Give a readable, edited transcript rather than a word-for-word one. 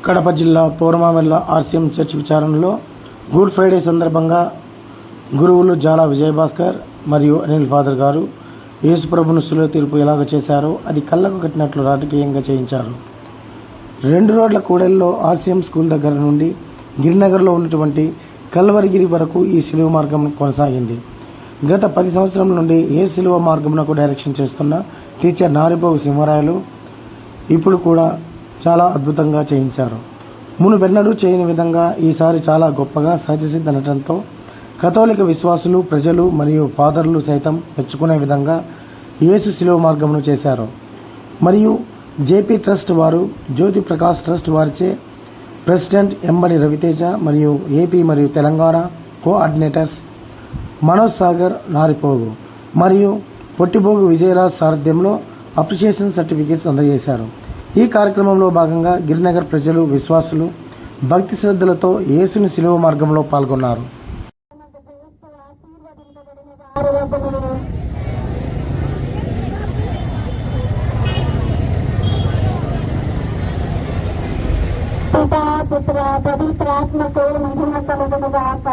కడప జిల్లా పౌరమామిళ్ళ RCM church విచారణలో good Friday సందర్భంగా గురువులు జాలా విజయభాస్కర్ మరియు అనిల్ ఫాదర్ గారు యేసుప్రభును శిలువ తీర్పు ఎలాగ చేశారో అది కళ్ళకు కట్టినట్లు రాజకీయంగా చేయించారు. 2 రోడ్ల కూడలిలో ఆర్సీఎం స్కూల్ దగ్గర నుండి గిరినగర్లో ఉన్నటువంటి కల్వరిగిరి వరకు ఈ శిలువ మార్గం కొనసాగింది. గత 10 సంవత్సరాల నుండి ఏ శిలువ మార్గమునకు డైరెక్షన్ చేస్తున్న టీచర్ నారిపోగు సింహరాయలు ఇప్పుడు కూడా చాలా అద్భుతంగా చేయించారు. మునుపెన్నడూ చేయని విధంగా ఈసారి చాలా గొప్పగా సహజసిద్ధ నటనతో కథోలిక విశ్వాసులు, ప్రజలు మరియు ఫాదర్లు సైతం మెచ్చుకునే విధంగా యేసు శిలువ మార్గమును చేశారు. మరియు జేపీ ట్రస్ట్ వారు, జ్యోతి ప్రకాష్ ట్రస్ట్ వారిచే ప్రెసిడెంట్ ఎంబడి రవితేజ మరియు ఏపీ మరియు తెలంగాణ కోఆర్డినేటర్స్ మనోజ్ సాగర్ నారిపోగు మరియు పొట్టిపోగు విజయరాజ్ సారథ్యంలో అప్రిషియేషన్ సర్టిఫికేట్స్ అందజేశారు. ఈ కార్యక్రమంలో భాగంగా గిరినగర్ ప్రజలు, విశ్వాసులు భక్తి శ్రద్ధలతో యేసుని శిలువ మార్గంలో పాల్గొన్నారు. పుత్ర పవిత్రాత్మకు మహిమ కలుగునుగాక.